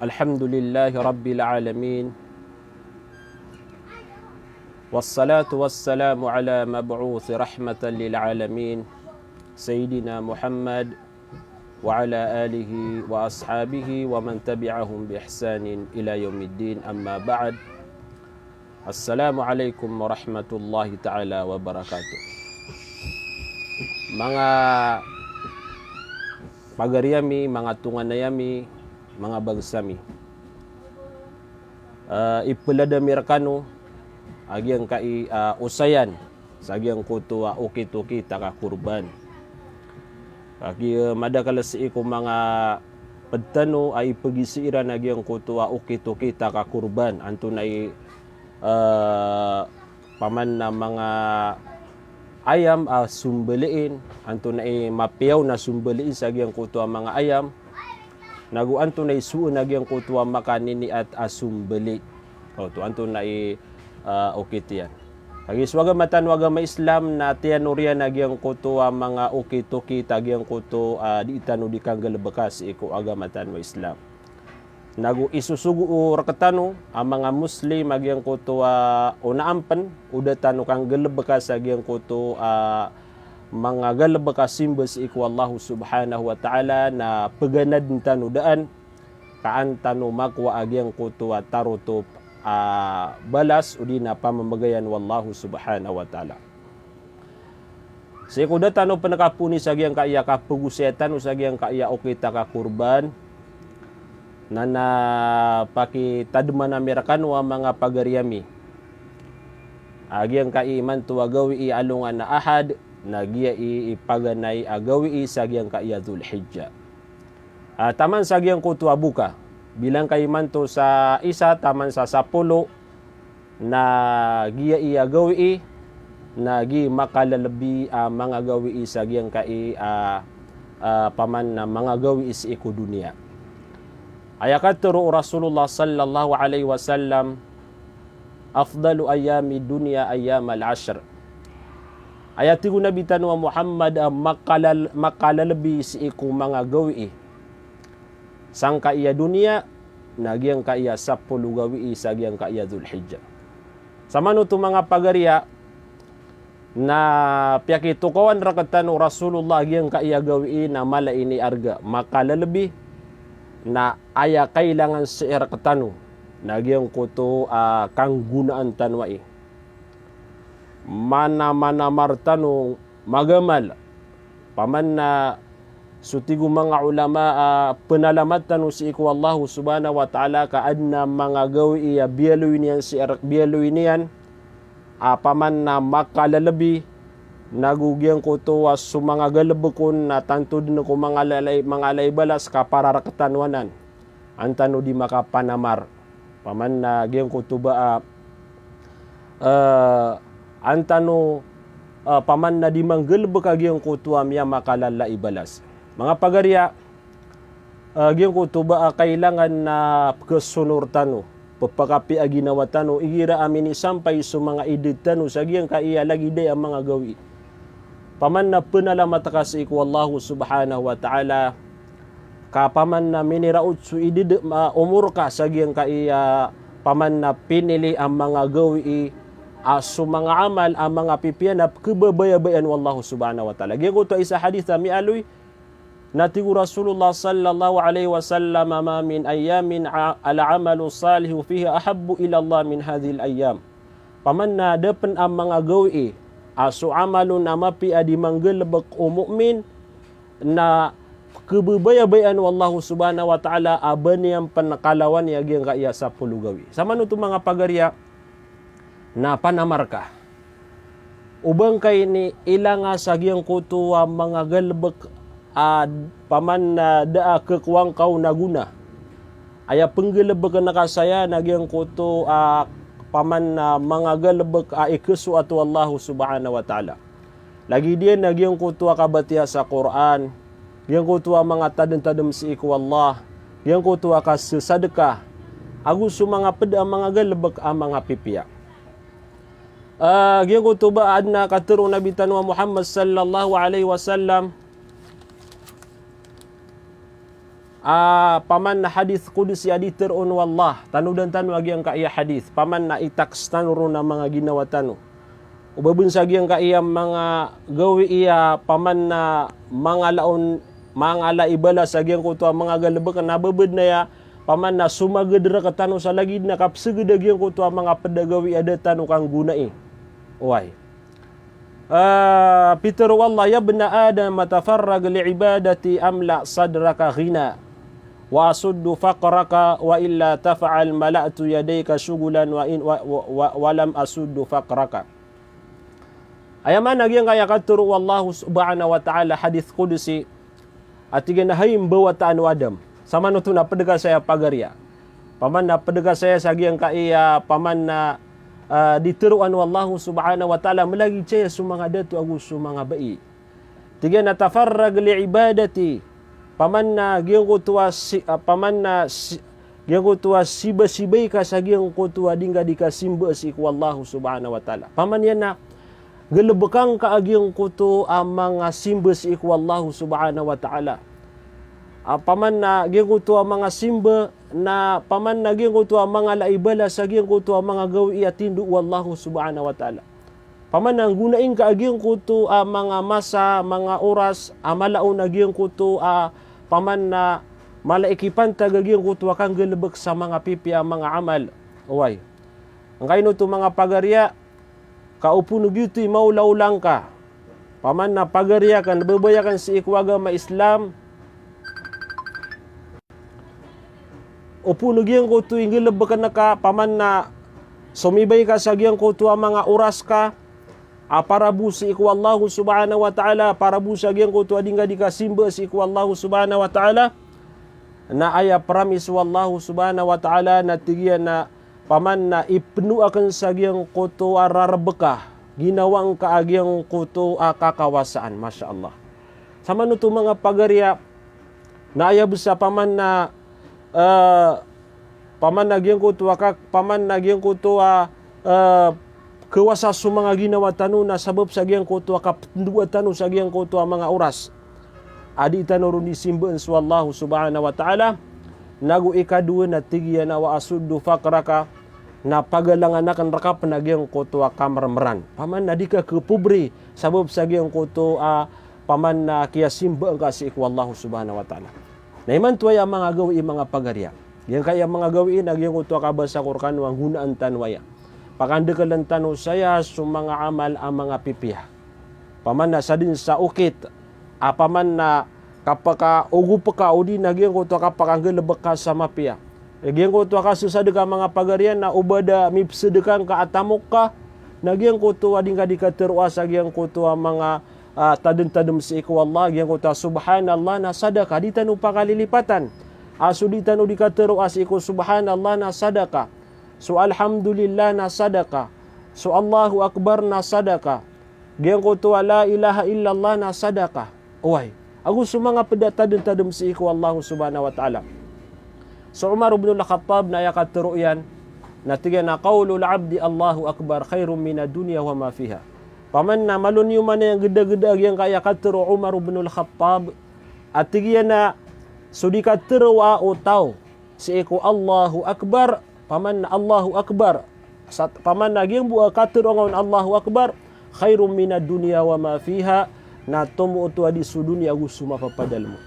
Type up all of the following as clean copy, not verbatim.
Alhamdulillahi Rabbil Alamin. Wassalatu wassalamu ala mab'uthi rahmatan lil alamin. Sayyidina Muhammad wa ala alihi wa ashabihi wa man tabi'ahum bi ihsanin ila yaumiddin, amma ba'd. Assalamu alaikum warahmatullahi ta'ala wabarakatuh. Mga pagariyami, mga tunganayami, mga bagsami, ipuladamir kanu agyang kai usayan sa agyang kutua ukit-ukit taka kurban. Agi madakalasi ko mga padtano ay pagisiran agyang kutua ukit-ukit taka kurban anto na paman na mga ayam sumbeliin anto na mapiyaw na sumbeliin sa agyang kutua mga ayam. Naguan to na isuon nagyang kutua makanini at asumbeli. O to anto na ukit yan. Kagiswaga matanwaga ma Islam na tiyanurian nagyang kutua mga ukit-ukit nagyang kuto di itano di kanggal bekas iko aga matanwa Islam. Nagu isusugu rakatano ang mga Muslim magyang kutua unaampan uda tano kanggal bekas nagyang kuto mga galabaka simbas iku Allah subhanahu wa ta'ala na paganad tanu daan kaan tanu makwa agyang kutua taruto balas udi na pamamagayan wallahu subhanahu wa ta'ala. Sa ikuda tanu panakapuni sa agyang kaya kapugusetan o sa agyang kaya okita ka kurban na pakitadman na mirakan wa mga pagariyami agyang kaiman tuwa gawi alungan na ahad nagiya ipaganay agawi sagyang kaya Dhul-Hijjah. Taman sagyang kutua buka bilang kaimanto sa isa taman sa 10 na giya agawi nagi makalalabi mga gawi sagyang kai paman na mga gawi is iku dunia. Ayakaturu Rasulullah sallallahu alaihi wasallam afdalu ayami dunia ayamal ashr. Ayatigo na bitano wa Muhammad makalalabi si iku mga gawi sang kaiya dunia nagyang kaiya 10 gawi sa gyang kaiya Dhul-Hijjah. Samano to mga pagarya na piyakitukawan rakatano Rasulullah gyang kaiya gawi na mala ini arga makalalabi na aya kailangan si rakatano nagyang kuto kang gunaan tanwai mana-mana martano magamal paman na sutigo mga ulama penalamatan si iku Allah subhanahu wa ta'ala kaadna mga gawi biyaluinian si biyaluinian paman na makalalabi nagugyang ko to su mga galabukon na tanto din ko mga laybalas kapararaktanwanan antano di makapanamar paman na gyang ko to ba antano paman na di manggelbek agyang kutua miya makalala ibalas. Mga pagarya agyang kutuba kailangan na kesunur tano papakapi aginawa tano igira amin sampay sa mga edit tano sa agyang kaiya lagi day ang mga gawi. Paman na penalamat kasi iku Allah subhanahu wa ta'ala kapaman na miniraut su idid umur ka sa agyang kaiya paman na pinili ang mga gawi aso mga amal ang mga pipianap kebabayabayan wallahu subhanahu wa ta'ala. Gaya ko ito isa hadith na mialoy natigu Rasulullah sallallahu alaihi wasallam ma min ayamin ala amalu salihu fiha ahabbu ila Allah min hadhil ayyam. Paman na depan ang mga gawi aso amalun amapi adi manggelebek o mu'min na kebabayabayan wallahu subhanahu wa ta'ala aban yang panakalawan yang kaya sa 10 gawi. Sama nuto mga pagarya na panamarka ubang kay ni ilang sagyang kutuwa mga galbek paman na daa kekuwang kau naguna aya penggelebek na kasaya nagyang kuto paman na mga galbek ikesu atu Allah subhanahu wa ta'ala lagi dia nagyang kutuwa kabatiya sa Quran yang kutuwa mga tadem-tadem si iku Allah yang kutuwa kas sedekah agusu mga peda mga galbek mga pipiya. Gyang kutuba adna katero Nabi tanwa Muhammad sallallahu alaihi wasallam paman na hadith kudusi aditerun wallah tanu dan tanu agyang kaiya hadith paman na itaks tanuro na mga ginawa tanu ubabun sa agyang kaiya mga gawi iya paman na mga laon mga laibala sa agyang kuto mga galabakan nababad na ya paman na sumagedra ka tanu sa lagid na kapseged agyang kuto mga pedagawi ada tanu kang gunai uway Peter wallah ya bna adam tafarrag liibadati amla sadraka ghina wa asuddu faqraka wa illa taf'al mala'tu yadayka syugulan wa lam asuddu faqraka. Ayaman nagyang kaya katuru wallahu subhanahu wa ta'ala hadith kudusi atigan hayim bawa ta'an wadam sama nutu na pedega saya pagarya paman na pedega saya sagyang kaya paman na diteruan wallahu subhanahu wa ta'ala melagi caya sumanga datu agus sumanga bai tiga na tafarrag li ibadati paman na gyang kutua paman na gyang kutua siba-sibay ka sa gyang kutua dingga dikasimba si wallahu subhanahu wa ta'ala paman yan na gelebekang ka agyang kutu mga simba si wallahu subhanahu wa ta'ala paman na gyang kutua mga simba na paman na gyang kutua mga laibala sa gyang kutua mga gawi atindu wallahu subhanahu wa ta'ala paman na gunain ka agyang kutu mga masa mga oras malaon na gyang kutu paman na malaikipan tagagyang kutu kang gelebek sa mga pipi mga amal uway ang kaino to mga pagarya kaupo no gyutoy maulaw-lang ka paman na pagarya kan bebayakan si ikwaga ma Islam upo no gyang kutu inggelebek na ka paman na sumibay ka sa gyang kutu mga oras ka para busi iku Allah subhanahu wa ta'ala para busa gyang kutu adinga dikasimba si iku Allah subhanahu wa ta'ala na aya promise wallahu subhanahu wa ta'ala na tigian na paman na ipnu akan sa gyang kutu ararebekah ginawang kaagyang kutu kakawasaan masya Allah sama nuto mga pagarya na aya busa paman na paman na gyang kutu paman na gyang kutu kawasa sa mga ginawa tanu na sabab sa gyang kutu kapndua tanu sa gyang kutu mga oras adi tanu ron disimban sa Allah subhanahu wa ta'ala nagu ikadua na tigiya na wa asuddu faqraka na pagalangan akan rakap na gyang kutu kamarmeran paman na di ka kepubri sabab sa gyang kutu paman na kiya simba ka si Allah subhanahu wa ta'ala na iman tuwaya mga gawi mga pagarya yang kaya mga gawi na gyang kutu kabasa Qur'an wang gunaan tanwaya pakandekalan tanu saya sumanga amal ang mga pipiya paman na sa din sa ukit paman na kapaka ugu peka udi na gyang kutu kapakanggelebek ka sa mapia gyang kutu ka susadeka mga pagaryan na ubada mipsedekan ka atamok ka na gyang kutu ading ka dikaterwa sa gyang kutu mga tadem-tadem si iku Allah gyang kutu subhanallah na sadaka di tanu pakalilipatan asu di tanu dikaterwa si iku subhanallah na sadaka so alhamdulillah na sadaka so Allahu akbar na sadaka gyang kutu la ilaha illallah na sadaka uway agus mga pedata-tadem si iku Allah subhanahu wa ta'ala so Umar ibn al-Khattab na yakatero yan na tiga na qaulul abdi Allahu akbar khairum minad dunya wa ma fiha paman na malun yuman yang geda-geda yang kaya katero Umar ibn al-Khattab at tiga na so dikatero wa utaw si iku Allahu akbar paman na Allahu akbar paman na gyang buah katero ngon Allahu akbar khairum minad dunya wa ma fiha na tumu utu adi sudunya gusuma papadalmo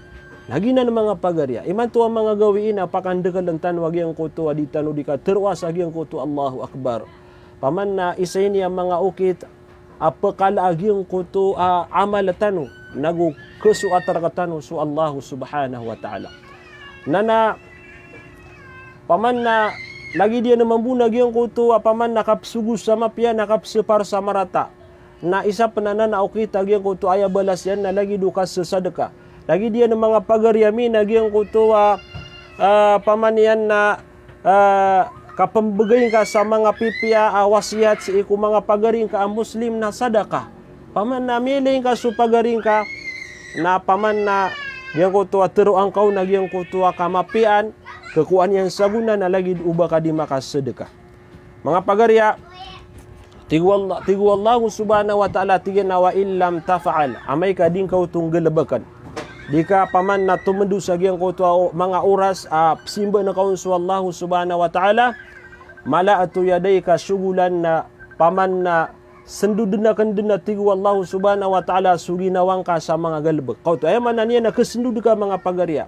lagi na mga pagarya iman tuwa mga gawiin apakandekalan tan wag yang kutu adi tanu dikaterwas agi yang kutu Allahu akbar paman na isa ini mga ukit apakala agi yang kutu amal tanu nagu kesu atar katanu su Allahu subhanahu wa ta'ala nana paman na lagi dia na mambunag yung kutu paman nakapsugus sama piya nakapsepar sama rata na isa penana na ukita gyang kutu aya balas yan na lagi dukas sesadeka lagi dia na mga pagaryami na gyang kutu paman yan na kapambagay ka sa mga pipiya wasiat si iku mga pagaring ka muslim na sadaka paman na miling ka su pagaring ka na paman na gyang kutu atero ang kau na gyang kutu kamapian kekuan yang saguna na lagi ubah ka di makas sedekah mga pagarya tigu Allah subhanahu wa ta'ala tiga na wa illam tafa'al amay ka din kau tunggelabakan di ka paman na tumendu sa giyang kutua mga oras simba na kaun sa Allah subhanahu wa ta'ala mala atu yaday ka syugulan na paman na sendudun na kandun na tigu Allah subhanahu wa ta'ala suginawang ka sa mga galbek. Kau tu ayaman na niya na kasendud ka mga pagarya.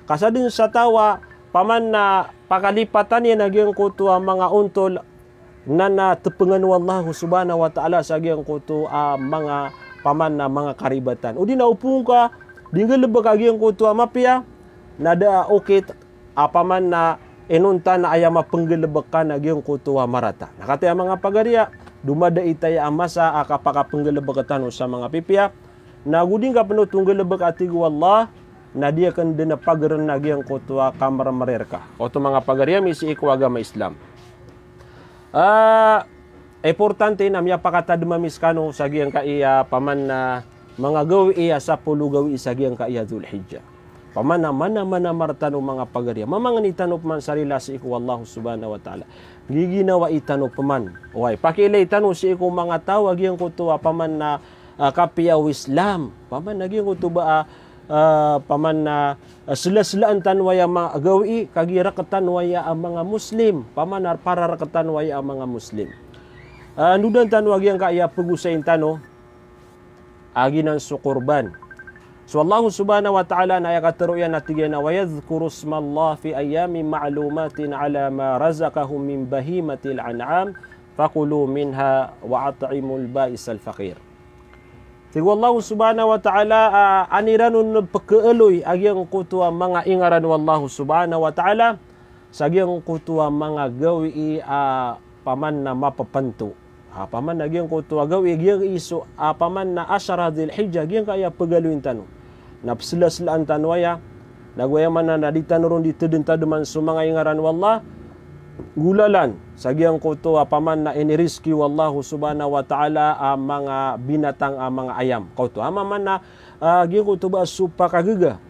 Kasadin sa tawa paman na pakalipatan niya na giyang kutua mga untol na tepengan Allah subhanahu wa ta'ala sa giyang kutua mga paman na mga karibatan. O di naupung ka, di galbek ka giyang kutua mapia, nada okit paman na enunta na ayam penggelebek ka na giyang kutua marata. Nakataya mga pagarya, dumada itaya amasa akapaka penggelebekatan sa mga pipia, na guding ka penuh tunggelebek atigu Allah, na dia kan dena pagaran na giyang kutua kamar mereka. Oto mga pagarya, misi iku agama Islam. Importante na miya pakata dumamiskano sa giyang kaiya paman na mga gawi iya sa pulu gawi sa giyang kaiya Dzulhijjah. Paman na mana martano mga pagarya. Mamangan itanop man sarila si iku Allah subhanahu wa ta'ala. Giginawa itanop paman. Uway, pakilay itanop si iku mga tawag giyang kutua paman na kapiyaw Islam. Paman na giyang kutuba paman na sila-silaan tanwaya mga gawi kagirakatan waya ang mga Muslim paman na para rakatan waya ang mga Muslim nudan tanwag yang kaya pagusain tano aginan sukurban so Allah subhanahu wa ta'ala na ayakataruyan natigyan na wayadhkuru smallah fi ayami ma'lumatin ala ma razaqahum min bahimatil an'am fakulu minha wa at'imul ba'isal faqir. Tigu Allah subhanahu wa ta'ala aniranun pagkaaloy agyang kutua mga ingaran wallahu subhanahu wa ta'ala sa agyang kutua mga gawi paman na mapapanto. Paman na agyang kutua gawi agyang iso paman na asyara Dzulhijjah agyang kaya pagaluin tano. Napsila-silaan tanwaya nagwayaman na naditanurun ditudun-taduman sa mga ingaran wallah gulalan sa giyang kuto paman na iniriski wallahu subhanahu wa ta'ala mga binatang mga ayam kuto amaman na giyang kuto ba supa kagaga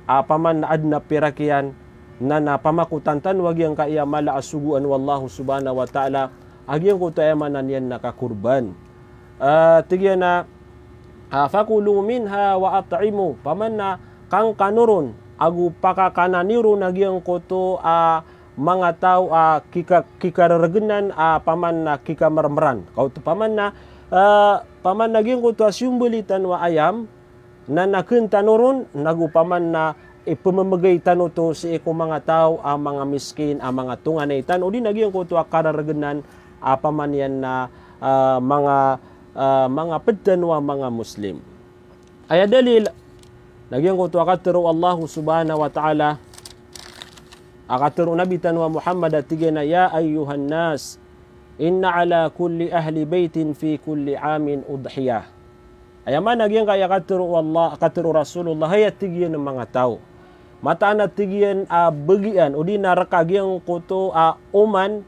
paman na adna pirakian na pamakutantan wag yang kaya mala asuguan wallahu subhanahu wa ta'ala agyang kuto ayaman na niyan nakakurban tigyan na fakulu minha wa at'imu paman na kang kanurun agu pakakananiru nagyang koto mga tao kikararagenan paman na kikamarmaran kauto paman nagyang koto asyumbalitan wa ayam na nakuntanurun nagu paman na ipamamagay tano to si eko mga tao mga miskin mga tunganay tano di nagyang koto kararagenan paman yan na mga peddanwa mga Muslim ay dalil nagyang kutu akatero Allah subhanahu wa ta'ala akatero Nabi tanwa Muhammad atigena ya ayyuhan nas inna ala kulli ahli baitin fi kulli amin udhiyah ayaman nagyang kaya akatero Allah akatero Rasulullah hayat tigyan ng mga tao mataan at tigyan bagian o di narakagyang kutu uman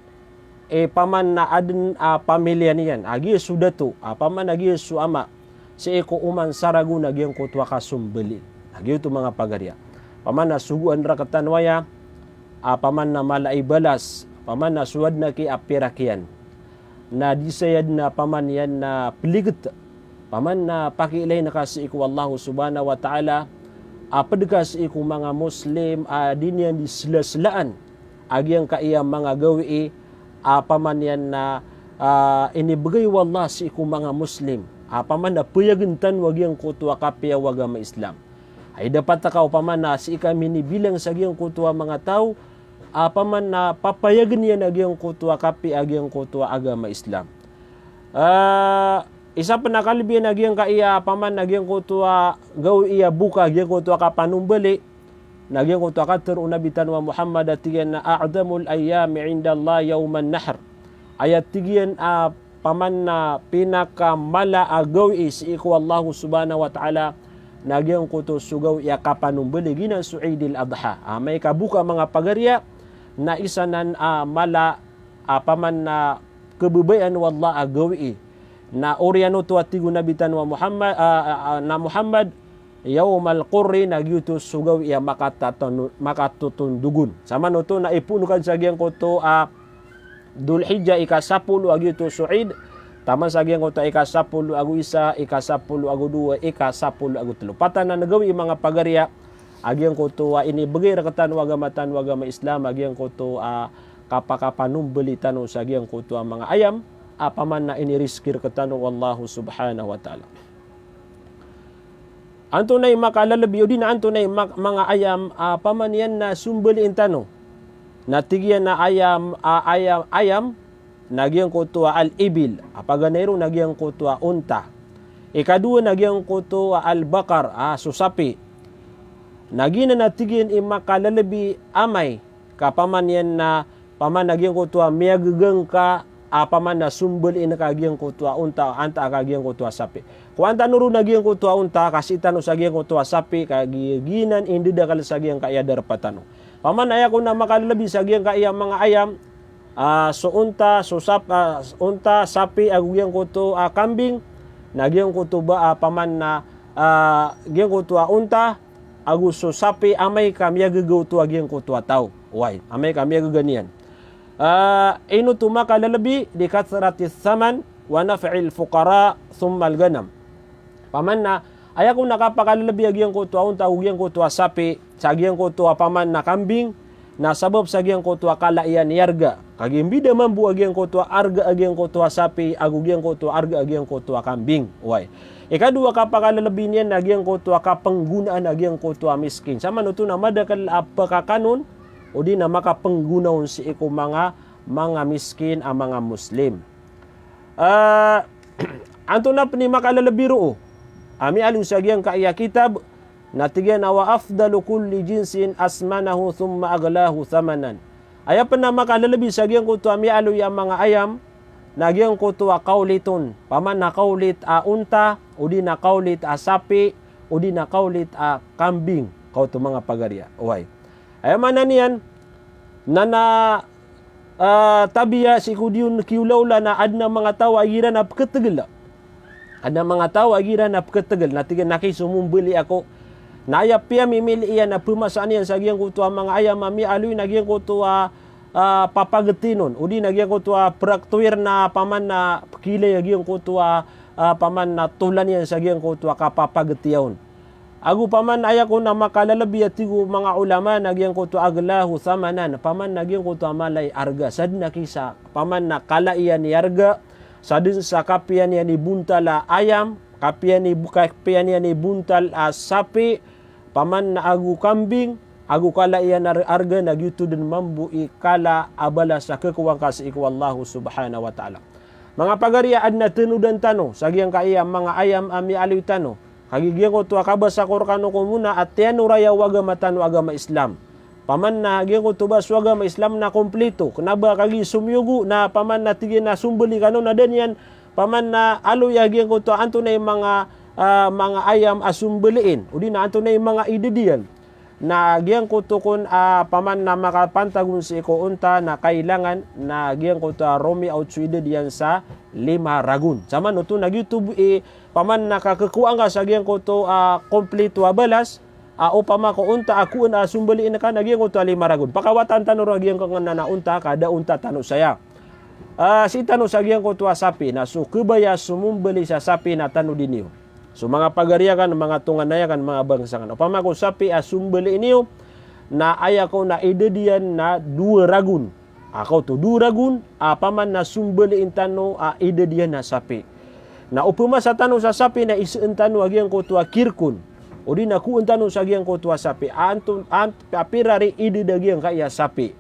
paman na adin pamilya niyan agi sudah tu paman agi suama si eko uman saragu nagyang kutu kasumbeli gitu mga pagarya. Paman na suguan rakatan waya, paman na malay balas, paman na suwad na ki apirakian. Na disayad na paman yan na piligat. Paman na pakilay na kasi iku Allah subhanahu wa ta'ala, padkas iku mga Muslim, din yan disila-silaan. Agyang kaya mga gawi, paman yan na inibigay wallah si iku mga Muslim. Paman na puyagintan wag yung kutua kapya wagama Islam. Ay dapat takaw paman na si kami ni bilang sa giyang kutua mga tao paman na papayagan niya na giyang kutua kapi agyang kutua agama Islam. Isa pa nakalibyan na giyang kaiya paman na giyang kutua gaw iya buka giyang kutua kapanumbali na giyang kutua kater unabitan wa Muhammad atiyan na a'damul ayyami inda Allah yawman nahr ayat tigian paman na pinakamala agaw is iku Allah subhanahu wa ta'ala nagyang kuto sugaw ya kapanumbali ginan su'idil adha may kabuka mga pagarya na isanan mala paman na kebebayan wallah agawi na oriano to atigo nabitan wa Muhammad na Muhammad yaumal qurri nagyuto sugaw ya makatutundugun sama no to na ipunukan sa giyang kuto Dzulhijjah ika 10 agyuto su'id Taman sa giyang kutua ika-10 agu isa, ika-10 agu dua, ika-10 agu telu. Patan na nagawi mga pagarya agyang kutua ini bagay rakatan wagama Islam agyang kutua kapakapanum beli tanu sa agyang kutua mga ayam apaman na ini rizkir katanu wallahu subhanahu wa ta'ala. Anto na makalalabi o di na anto na mga ayam paman yan na sumbeliin tanu. Natigyan na ayam nagyang kutua al-ibil, apaganero nagyang kutua unta. Ikadua nagyang kutua al-bakar, susapi. Nagina natigyan makalalabi amay, kapaman yan na paman nagyang kutua miyagagang ka, paman na sumbel ina kagyang kutua unta, anta kagyang kutua sapi. Kung anta nuro nagyang kutua unta, kasi tano sa gyang kutua sapi, kagiginan indi dakal sa gyang kayadar patano. Paman aya ko na makalalabi sa gyang kayang mga ayam, so unta, unta, sapi, agyang kuto kambing, nagyang kuto ba paman na gyang kuto unta, agu so sapi, amay kami agagaw to agyang kuto tao. Why? Amay kami agaganian. Ino to makalalabi, di kathratis saman, wa naf'il fuqara, thummal ganam. Paman na, aya ko nakapakalalabi agyang kuto unta, agyang kuto sapi, sa agyang kuto paman na kambing, na sabab sa agyang kutua kalaian yarga. Kagimbida mambu agyang kutua arga agyang kutua sapi, agugyang kutua arga agyang kutua kambing. Uway. Ikadua kapakalalabi niyan agyang kutua kapanggunaan agyang kutua miskin. Sama nuto na madakal apakakanon o di na makapanggunaon si iko mga miskin ang mga Muslim. Anto na ni makalalabi roo. Ami alu sa agyang kaya kitab natigyan na wa afdalu kulli jinsin asmanahu thumma aglahu thamanan. Aya pa na makalalabi sa giyang kuto ami aloy ang mga ayam na giyang kuto kauliton. Paman na kaulit unta, o di na kaulit sapi, o di na kaulit kambing. Kauto mga pagarya. Uway. Aya man na niyan, tabiya si kudiyon kiulawla na adna mga tao agira na pagkatagal. Adna mga tao agira na pagkatagal. Natigyan nakisumumbili ako. Naya pia mimili iyan na pumasaan yan sa giyang kutua mga ayam mami aloy na giyang kutua papagatinon. Udi na giyang kutua praktuir na paman na kilay giyang kutua paman na tulan yan sa giyang kutua kapapagatiyaon. Agu paman aya ko na makalalabi at tigo mga ulama na giyang kutua aglahu thamanan. Paman na giyang kutua malay arga. Sad na kisa paman na kalaian ni arga. Sadin sa kapian yan ni buntala ayam. Kapian yan ni buntal sapi. Paman na agu kambing, agu kala iyan arga nagyuto din mambu ikala abala sa kekuwang kasi iku Allah subhanahu wa ta'ala. Mga pagariaan na tinudan tano, sagyang kaya mga ayam ami aliw tano, kagigyan ko tuwa kabasa korkano ko muna at yan uraya wagama tano agama Islam. Paman na agyan ko tuwa wagama Islam na kompleto, kanaba kagi sumyugu na paman na tigyan na sumbuli kano na din yan, paman na aloy agyan ko tuwa anto na yung mga ayam asumbeliin. Udi na anto na yung mga idediyan. Na giyang kutukon paman na makapantagun si iko unta na kailangan na giyang kuta romi out idediyan sa 5 ragun. Sama no to nag YouTube paman nakakakuan ka sa giyang kuto kompleto balas upama ko unta ako na sumbeliin ka na giyang kuto 5 ragun. Pakawatan tanuro giyang kang na unta kada unta tano saya. Si tano sa giyang kuto sapi na so kubaya sumumbeli sa sapi na tano dinyo. So mga pagariakan, mga tunganayakan, mga bangsangan. Upama ko sapi asumbeli iniyo na aya ko na idedian na 2 ragun. Ako to 2 ragun, paman na sumbeli intano idedian na sapi. Na upama sa tanong sa sapi na isentano agyang ko tuwa kirkun. O di na ku intano sa agyang ko tuwa sapi. Apirari idedian kaya sapi.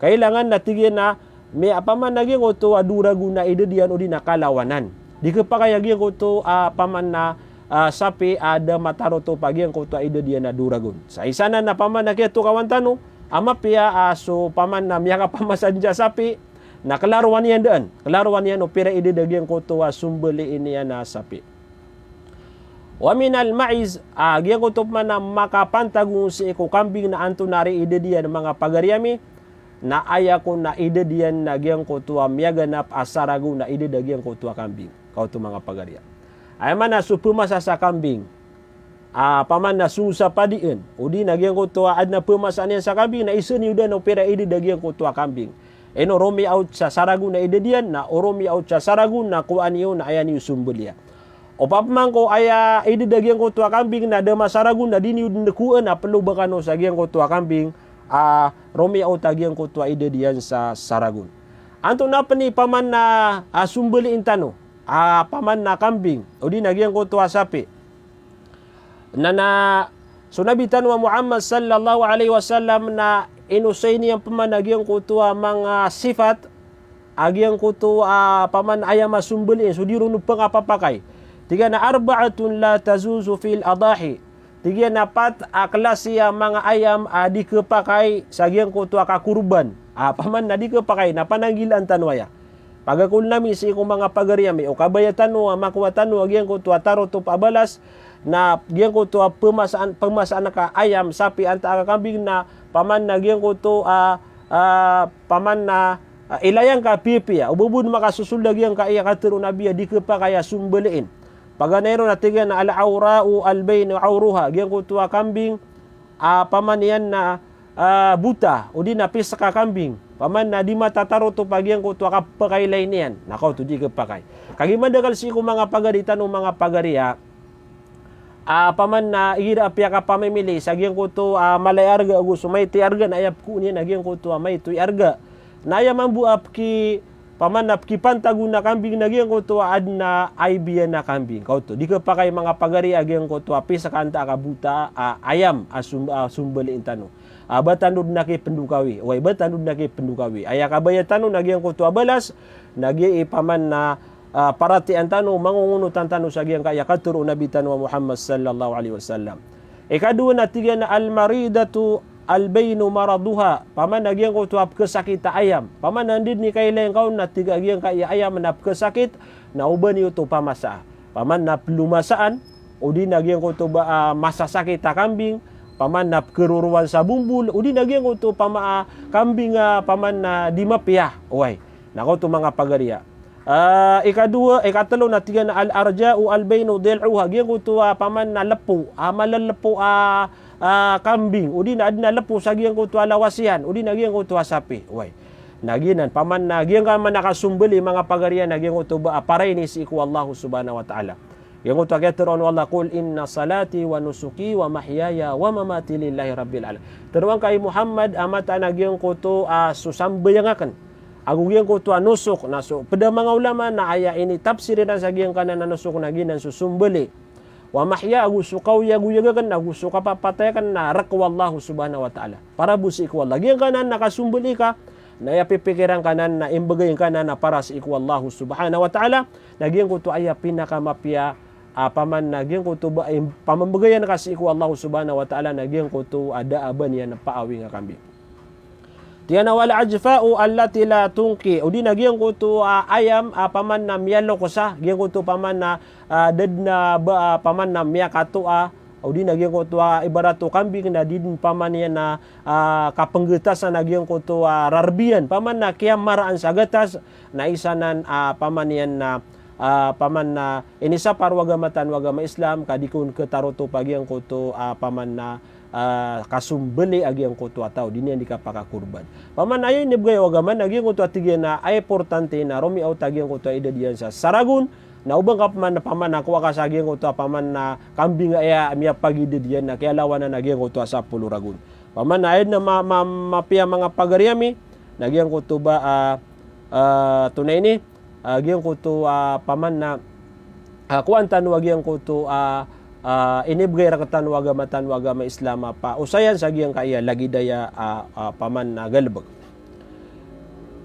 Kailangan natigyan na may paman nagyang ko tuwa 2 ragun na idedian o di na kalawanan. Di ka pa kaya agyang ko to paman na sapi ada mataro to pagyang ko to ida dia na duragon. Sa isa na paman na kaya to kawantano, ama pia so paman na miyaka pamasanja sapi, na kalaruan yan daan. Kalaruan yan o pira ida dagyang ko to sumbeli ini na sapi. Wa minal maiz, agyang ko to man na makapantagung si iko kambing na anto nari ida dia ng mga pagaryami, na aya ko na ida dia na gyang ko to miyaganap asarago na ida dagyang ko to kambing. Kau to mga pagarya. Ay man na supumasa sa kambing. Paman na sungsa padiin. Udi nagyang ko tuwa ad na pumasaan yan sa kambing na isa niyo dan o pera idi dagyang ko tuwa kambing. Eno romi out sa saragun na idedian na oromi out sa saragun na kuan niyo na ayan niyo sumbelia. O papman ko aya idedagyan ko tua kambing na dama saragun na dini udekuan na perlu bakano sa gyan ko tua kambing romi out agyan ko tua idedian sa saragun. Anto na pani paman na sumbeli intano paman na kambing o di nagyan ko tua sapi. So nabitan wa Muhammad sallallahu alaihi wasallam na inusay niyang pamanagyan ko tua mga sifat agyan ko to paman ayam masumbeli so di runod pang apapakay. Tiga na arba'atun la tazuzu fil adahi. Tiga na pat klasiya mga ayam di kepakai sa agyan ko tua kakurban. Paman na di kepakai na pananggilan tanwaya. Pagakul nami si kong mga pagariyami o kabayatan mo makuwatan mo agyan ko tua taro to pabalas na gyan ko to pemasaan ka ayam sapi anta ka kambing na paman na gyan ko to paman na ilayang ka pipiya ububun makasusuldag yang ka iya katero nabiya di ka pa kaya sumbeliin paganero na tiga na al-aura'u al-bayn auruha gyan ko to kambing paman yan na buta o di na pisa ka kambing paman na di matataro to pagyan ko to kapakailay niyan nakaw to di ka pakay kagimadagal si ko mga pagaritan o mga pagariya paman na igira apya ka pamimili sagyan ko to malay arga gusto may ti arga na ayap ko niya nagyan ko to may tuy arga na ayaman buap ki paman na ki pantagun na kambing nagyan ko to adna aibiya na kambing kau to di ka pa kay mga pagari agyan ko to pisa kanta ka buta ayam sumbali intano batanud na kay pendukawi way batanud na kay pendukawi aya kabayatan nagyan ko to balas nagi paman na parati antano mangunguno tantano sa giyang kaya katuro nabi tanwa Muhammad sallallahu alaihi wasallam. Ikadua na tiga na almaridatu albaynu maraduha paman nagyang ko tuap kesakit ayam paman nandid ni kailang kau na tiga giyang kaya ayam na kesakit na uban yu to pamasa paman na pelumasaan udi nagyang ko to masasakit kambing paman na keruruan sa bumbul udi nagyang ko to kambing paman na di mapiyah oy nako to mga pagariya. Ikatlo na tiga na al-arja'u al-baynu dil'uha gyan ko to paman na lapo malalapo kambing udi na adna lapo sa gyan ko to lawasian udi na gyan ko to sapi way naginan paman na gyan ka man nakasumbeli mga pagariya na gyan ko to paray ni si iku Allah subhanahu wa ta'ala gyan ko to agaturon wallah qul inna salati wa nusuki wa mahyaya wa mamati lillahi rabbil alamin teruang kay Muhammad amata na gyan ko to susambayangakan agugyan ko to nusuk naso pada mga ulama na aya ini tafsirin sa giyang kanan na nusuk na ginan susumbeli wa mahya agusukaw yaguyagakan agusuka papatayakan na rakwallahu subhanahu wa ta'ala para busi ikwallah giyang kanan nakasumbeli ka na yapipikiran kanan na imbagayin kanan na para sa ikwallahu subhanahu wa ta'ala nagyan ko to aya pinakamapya paman nagyan ko to pamambagayan ka sa ikwallahu subhanahu wa ta'ala nagyan ko to adaaban yan na paawi nga kambing. Tiana wal ajfa'u allati la tunqi udi nagyan ko to ayam paman na miyalo ko sa gyang ko to paman na dedna paman na miya kato udi nagyan ko to ibarat to kambing na din paman yan na kapenggetasan nagyan ko to rarbian paman na kaya maraan sa gatas na isanan paman yan na paman na inisa parwagamatan wagama Islam kadikun ketaroto pagyang ko to paman na kasumbeli agi ang kutu atau dini yang dikapaka kurban. Paman ayo ni bugay wagaman agi ang kutu atigyan na ay importante na romi out agi ang kutu ida diyan sa saragun na ubang kapaman na paman na kuwa kasagi ang kutu paman na kambing aya miya pagi diyan na kaya lawanan agi ang kutu sa puluragun. Paman ayo na mapia mga pagariami nagi ang kutu ba tunay ni agi ang kutu paman na kuantan wagi ang kutu inibgay rakatan wagama Islam pa usayan sa giyang kaya lagi daya paman na galbag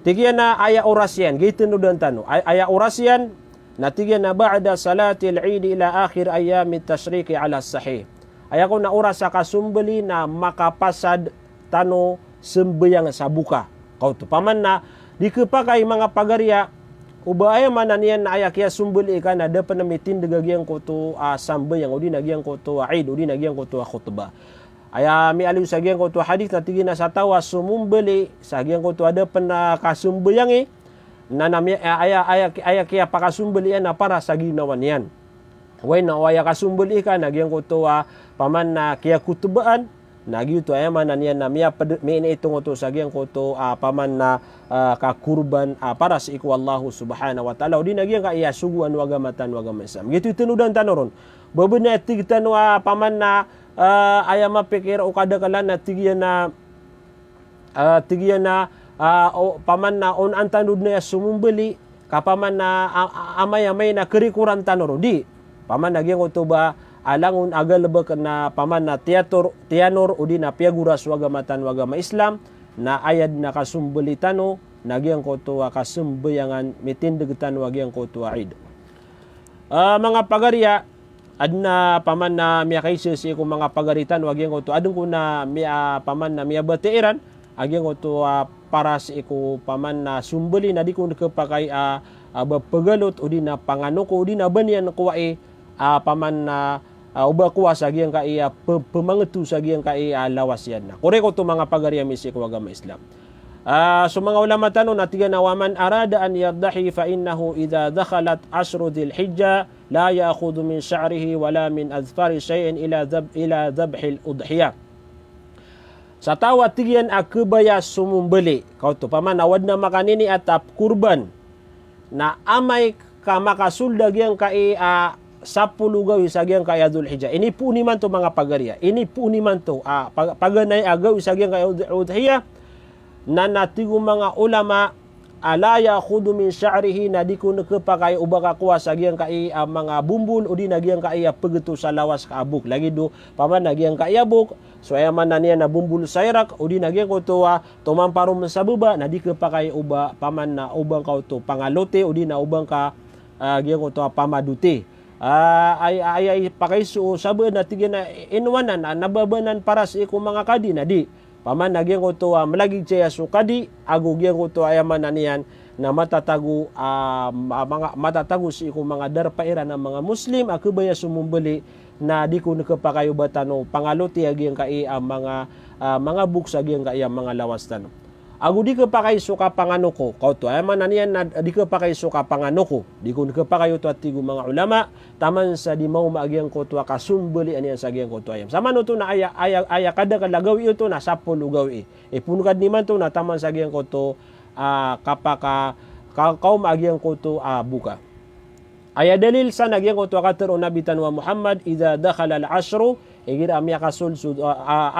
tigyan na aya orasyan gitin udan tano aya orasyan na tigyan na ba'da salatil Eid ila akhir ayami tashriqi ala sahih aya ko na oras sa kasumbeli na makapasad tano sembayang sa buka kau to paman na dikepakai mga pagariya ubaya manan yan na ayak ya sumbeli ikan ada penemitin degagiang koto sambe yang udi nagiang koto Eid udi nagiang koto khutbah aya mi alu sagiang koto hadis natigi na satawa sumumbeli sagiang koto ada pena kasumbe yang na namya aya kia pakasumbeli na para sagi nawan yan way na aya kasumbeli ikan nagiang koto paman na kia kutubaan Nagi to ayaman na niya na miya itong to sa giyang ko to paman na kakurban para sa iku Allah subhanahu wa ta'ala. Udi nagiyang ka iya suguan wagamatan Islam. Gitu tinudan tanoron. Babena tigtan paman na ayama pikir o kadakalan na tigyan na paman na on antanud na sumumbeli kapaman na amay-amay na kerikuran tanoro di paman nagyang ko ba alangon agalbek na paman na tianor udi na piaguras wagamatan wagama Islam na ayad na kasumbeli tano nagyang ko to kasumbayangan mitindegtan wagyang ko to Eid. Mga pagarya adna paman na miya kaysa si kung mga pagaritan wagyang ko to adun ko na miya paman na miya bateiran agyang ko to para sa iku paman na sumbeli na di ko nakapakai bapagalot o di na pangano ko o di na banyan ko paman na uba kuwa sa giyang kai pemangetu sa giyang kai lawas yan na. Kore ko to mga pagarya misi ko agama Islam. So mga ulama tanong na tiga na waman arada an yadahi fa innahu idha dakhalat ashru dhil hijja la ya'khudhu min sha'rihi wala min adfari shay'in ila dhabhil udhiyah. Sa tawa tigyan akubaya sumumbeli. Kau to paman awad na makanini atap kurban na amay ka makasuldag yang kai 10 gawi sa giyang kay Dhul Hijjah. Ini po ni man to mga pagarya. Ini po ni man to paganay agaw sa giyang kay Udhiyah na natigo mga ulama alaya khudu min sya'rihi na di ko nakapakay ubaka kuha sa giyang kay mga bumbul o di na giyang kay pagetu sa lawas ka abuk. Lagi do paman na giyang kay abuk. So ayaman na niya na bumbul sayrak o di nagyang ko to tumamparom sa baba na di ka pa kay uba paman na ubang ka to pangalote o di na ubang ka gyang ko to pamaduti. Ay pakaiso sabi na tigyan na inwanan nababanan para sa ikong mga kadi na di paman nagyang ko to malagig siya so kadi ago gyang ko to ayaman na niyan na matatago matatago sa ikong mga darpairan ng mga Muslim akubaya sumumbeli na di ko nakapakayo ba tano pangaloti agyang kai mga books agyang kai mga lawas tano. Ago di ka pa kayo suka pangano ko. Kauto ay man niyan na di ka pa kayo suka pangano ko. Di ko nakapakayo to atigo mga ulama taman sa di mao maagyang ko to kasumbeli aniyan sa agyang ko to ayam. Sama no to na aya kada kalagawi ito na 10 gawi. Punukad ni man to na taman sa agyang ko to kapaka kaum agyang ko to buka. Aya dalil sa nagyang ko to katero nabitan wa Muhammad idza dakhala al-ashru igir amya kasul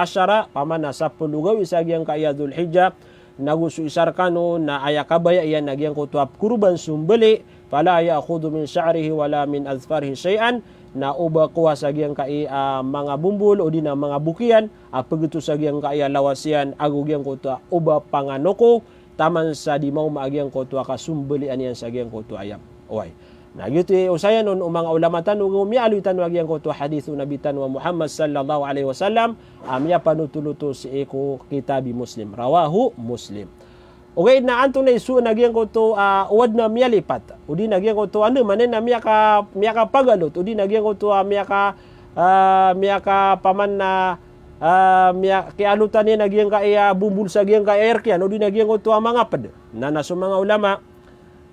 ashara pamana 10 gawi sa agyang kay Dhul Hijjah nagusu isarkano na aya kabaya iyan nagyang ko to kurban sumbeli fala ya'khudhu min sya'rihi wala min azfarihi shay'an na uba kuha sa agyang kay mga bumbul o di na mga bukian pagetu sa agyang kay lawasian agugyang ko to uba panganoko taman sa di mao maagyang ko to kasumbeli aniyan sa agyang ko to ayam. Oy. Na gitu usaya nun mga ulama tanu mialu tanu agyang ko to hadithu nabi tanu Muhammad sallallahu alaihi wasallam amya panutuluto si eko kitabi Muslim rawahu Muslim. Okay na anto na isu nagyang ko to uwad na mialipat udi nagyang ko to ano manen na miya ka pagalot udi nagyang ko to miya ka paman na miya kialutan ni nagyang ka bumbul sa gyang ka erkian udi nagyang ko to mga pad na naso mga ulama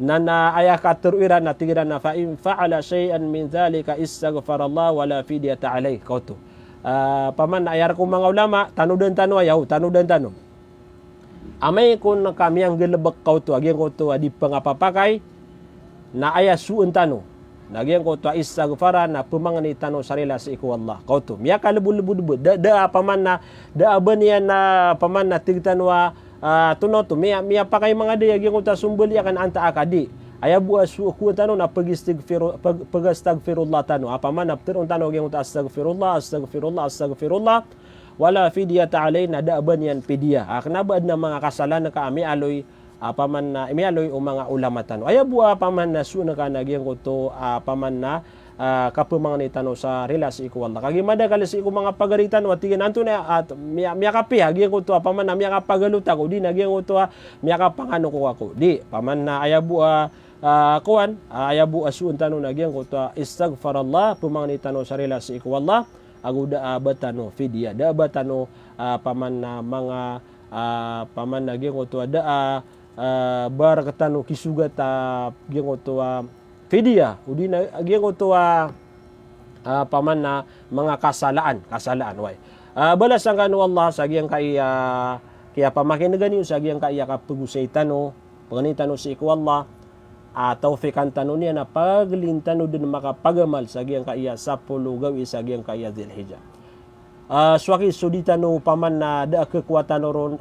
na ayah katuruiran na tigiran na fa'in fa'ala syai'an min dhalika istaghfarallah wala fidyata alayh kauto. Paman ayar ko mga ulama tanudan tanu ayaw tanudan tanu. Amay kun kami ang gelebek kauto agyang kauto di pangapapakai na ayah suun tanu. Nagyang kauto istaghfara na pemangani tanu sarila sa iku Allah kauto. Miya kalebu-lebu da paman na da abanian na paman na tigtanwa tuno to miya pakai mga dayag yung ta sumbeli akan anta akadi ayabu asu ku tano na pagastagfirullah tano apaman napteron tano yung ta astagfirullah wala fidyata alaina da ban yan pidya aknabad na mga kasalan ka ami aloy apaman na imi aloy o mga ulama tano ayabu apaman na su na kanagyan ko to apaman na kapamangan itano sa relasi ko Allah kagimada kalis ko mga pagaritan watigan anto na at miya kapi hagyan ko to paman na miya kapagaluta ko di nagyan ko to miya kapangano ko ako di paman na ayabu kuan ayabu asun tano nagyan ko to istaghfarallah pamangan itano sa relasi ko Allah aguda batano fidya da batano paman na mga paman nagyan ko to da barakatano kisugat gyang ko to fidya udi na agyang ko to paman na mga kasalaan way Balas ang kanu Allah sa giyang kaya pamakinagani sa giyang kaya kapagusay tano, pagani tano si iku Allah, taufikan tano niya na paglintano din makapagamal sa giyang kaya sa pulugaw sa giyang kaya Dzulhijjah. Swaki sudita no paman na da kekuatan ron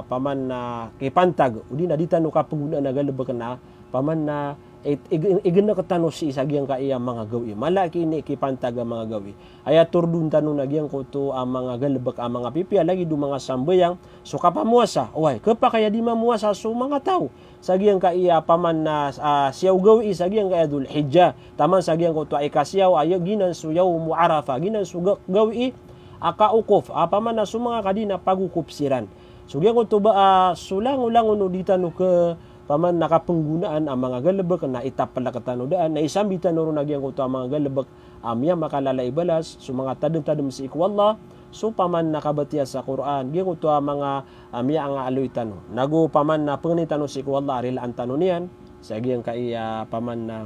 paman na kipantag udi na dita no kapaguna na galebek na paman na igen na katano si isagyang kaiya mga gawi malaki ni kipantag ang mga gawi aya turdun tano nagyang ko to ang mga galebek ang mga pipia lagi do mga sambayang so kapamuasa oy kepa kaya di mamuasa so mga tao sagyang kaiya paman na siyaw gawi sagyang kaya Dzulhijjah taman sagyang ko to ay kasiyaw ayo ginan so yaw mu arafa ginan so gawi akaukuf apaman na mga kadina pagukupsiran so gyud ko ba sulang-ulang uno dita no ke paman nakapenggunaan ang mga galebek na itapalakatan daan na isambitan no nagyang ko ang mga galebek amya makalalay balas so mga tadem-tadem si iku Allah so paman nakabatiya sa Quran gyud ko mga amya ang aloytan nago paman na penganitan si iku Allah rilaan tanon niyan sa gyang kay paman na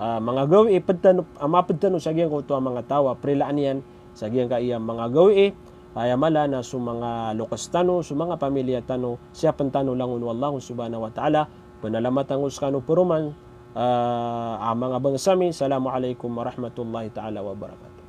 mga gawi pedtan mapedtan sa gyang ko mga tawa prilaan niyan sa giyang kaiyang mga gawi kaya mala na su mga lokas tano su mga pamilya tano siya pantano lang Allah subhanahu wa ta'ala panalamat ang uskano puruman mga bangsami. Assalamualaikum warahmatullahi ta'ala wabarakatuh.